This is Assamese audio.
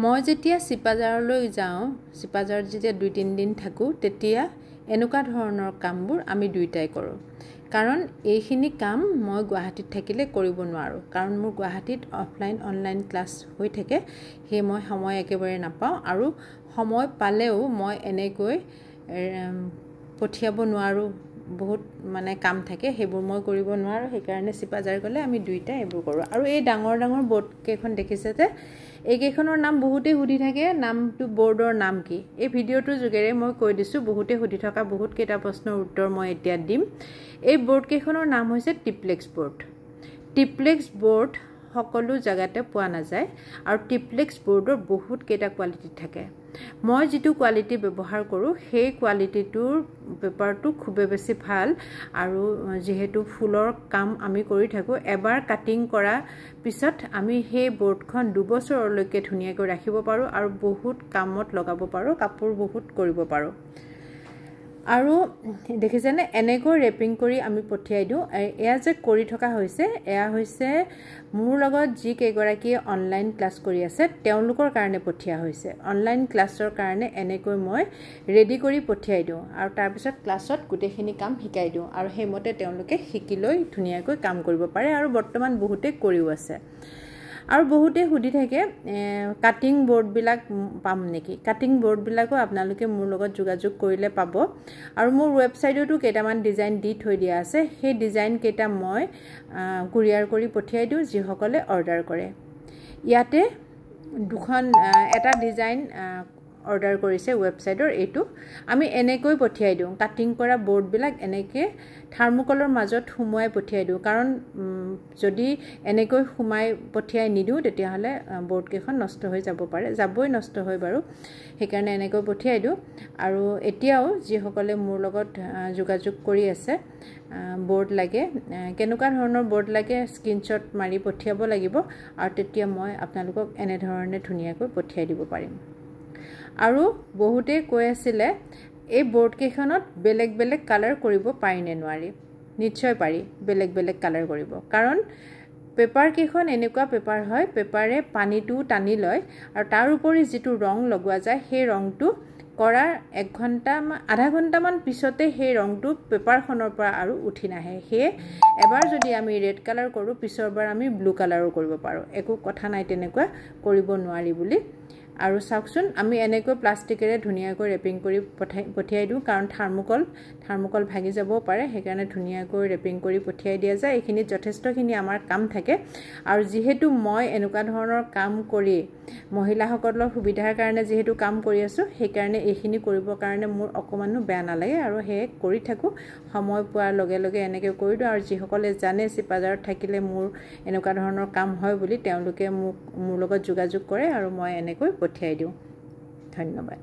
মই যেতিয়া চিপাজাৰলৈ যাওঁ চিপাজাৰত যেতিয়া 2-3 দিন থাকোঁ তেতিয়া এনেকুৱা ধৰণৰ কামবোৰ আমি দুইটাই কৰোঁ কাৰণ এইখিনি কাম মই গুৱাহাটীত থাকিলে কৰিব নোৱাৰোঁ কাৰণ মোৰ গুৱাহাটীত অফলাইন অনলাইন ক্লাছ হৈ থাকে হে মই সময় একেবাৰে নাপাওঁ আৰু সময় পালেও মই এনেকৈ পঠিয়াব নোৱাৰোঁ বহুত মানে কাম থাকে হেবোৰ মই কৰিব নোৱাৰোঁ সেই কাৰণে চিপাজাৰ গলে আমি দুইটা এবোৰ কৰোঁ আৰু এই ডাঙৰ ডাঙৰ বোৰ্ড কেখন দেখিছে যে এই কেখনৰ নাম বহুতে সুধি থাকে নামটো বোৰ্ডৰ নাম কি এই ভিডিওটোৰ যোগেৰে মই কৈ দিছো বহুতে সুধি থকা বহুত কেইটা প্ৰশ্নৰ উত্তৰ মই এতিয়া দিম এই বোৰ্ড কেখনৰ নাম হৈছে টিপ্লেক্স বোৰ্ড সকলো জায়গাতে পোৱা নাযায় আৰু টিপ্লেক্স বোৰ্ডৰ বহুত কেইটা কোৱালিটি থাকে মই যেটো কোৱালিটি ব্যৱহাৰ কৰো সেই কোৱালিটিটোৰ পেপাৰটো খুব বেছি ভাল আৰু যেহেতু ফুলৰ কাম আমি কৰি থাকো এবাৰ কাটিং কৰা পিছত আমি সেই বোৰ্ডখন 2 বছৰলৈকে ধুনিয়াকৈ ৰাখিব পাৰো আৰু বহুত কামত লগাব পাৰো কাপোৰ বহুত কৰিব পাৰো আৰু দেখিছেনে এনেকৈ ৰেপিং কৰি আমি পঠিয়াই দিও এয়া যে কৰি থকা হৈছে এয়া হৈছে মোৰ লগত যি কেগৰাকী অনলাইন ক্লাছ কৰি আছে তেওঁলোকৰ কাৰণে পঠিয়া হৈছে অনলাইন ক্লাছৰ কাৰণে এনেকৈ মই ৰেডি কৰি পঠিয়াই দিও আৰু তাৰ পিছত ক্লাছত গুটেখিনি কাম শিকাই দিও আৰু হেমতে তেওঁলোকে শিকিলৈ ধুনিয়াকৈ কাম কৰিব পাৰে আৰু বৰ্তমান বহুতে কৰিও আছে আৰু বহুতে সুধি থাকে কাটিং বোৰ্ড বিলাক পাম নেকি কাটিং বোৰ্ড বিলাকো আপোনালোকে মোৰ লগত যোগাযোগ কৰিলে পাব আৰু মোৰ ওয়েবসাইটতো কেইটামান ডিজাইন দি থৈ দিয়া আছে সেই ডিজাইন কেইটা মই কুৰিয়াৰ কৰি পঠিয়াই দিও যি সকলে অৰ্ডাৰ কৰে ইয়াতে দুখন এটা ডিজাইন অৰ্ডাৰ কৰিছে ওয়েবসাইটৰ এটো আমি এনেকৈ পঠিয়াই দিও কাটিং কৰা বোৰ্ড বিলাক এনেকৈ থাৰ্মোকলৰ মাজত সুমুৱাই পঠিয়াই দিও কাৰণ যদি এনেকৈ সুমাই পঠিয়াই নিদিও তেতিয়া হলে বোৰ্ড কেখন নষ্ট হৈ যাব পাৰে যাবই নষ্ট হয় বাৰু সেই কাৰণে এনেকৈ পঠিয়াই দিও আৰু এতিয়াও যি সকলে মোৰ লগত যোগাযোগ কৰি আছে বোৰ্ড লাগে কেনেকুৱা ধৰণৰ বোৰ্ড লাগে স্ক্ৰিনশ্বট মাৰি পঠিয়াব লাগিব আৰু তেতিয়া মই আপোনালোকক এনে ধৰণে ধুনিয়াকৈ পঠিয়াই দিব পাৰিম আৰু বহুতে কৈ আছিল এই বোৰ্ড কেখনত বেলেগ বেলেগ কালাৰ কৰিব পাৰি নে নোৱাৰি নিশ্চয় পাৰি বেলেগ বেলেগ কালাৰ কৰিব কাৰণ পেপাৰ কেখন এনেকুৱা পেপাৰ হয় পেপাৰে পানীটো টানি লয় আৰু তাৰ উপৰি যেটো ৰং লগোৱা যায় সেই ৰংটো কৰাৰ 1 ঘণ্টা আধা ঘণ্টা মান পিছতে সেই ৰংটো পেপাৰখনৰ পৰা আৰু উঠি নাহে হে এবাৰ যদি আমি ৰেড কালাৰ কৰো পিছৰবাৰ আমি ব্লু কালাৰো কৰিব পাৰো একো কথা নাই তেনেকুৱা কৰিব নোৱাৰি বুলি আৰু সাকচোন আমি এনেকৈ প্লাষ্টিকেৰে ধুনিয়াকৈ ৰেপিং কৰি পঠিয়াই দিও কাৰণ থাৰ্মোকল ভাগি যাব পাৰে সেই কাৰণে ধুনিয়াকৈ ৰেপিং কৰি পঠিয়াই দিয়া যায় এইখিনি যথেষ্টখিনি আমাৰ কাম থাকে আৰু যেহেতু মই এনেকুৱা ধৰণৰ কাম কৰি মহিলাসকলৰ সুবিধাৰ কাৰণে যেহেতু কাম কৰি আছো সেই কাৰণে এইখিনি কৰিবৰ কাৰণে মোৰ অকমানো বেয়া নালাগে আৰু হে কৰি থাকো সময় পোৱাৰ লগে লগে এনেকৈ কৰি দিও আৰু যি সকলে জানে চিপাজাৰত থাকিলে মোৰ এনেকুৱা ধৰণৰ কাম হয় বুলি তেওঁলোকে মোৰ লগত যোগাযোগ কৰে আৰু মই এনেকৈ পঠিয়াই দিও ধন্যবাদ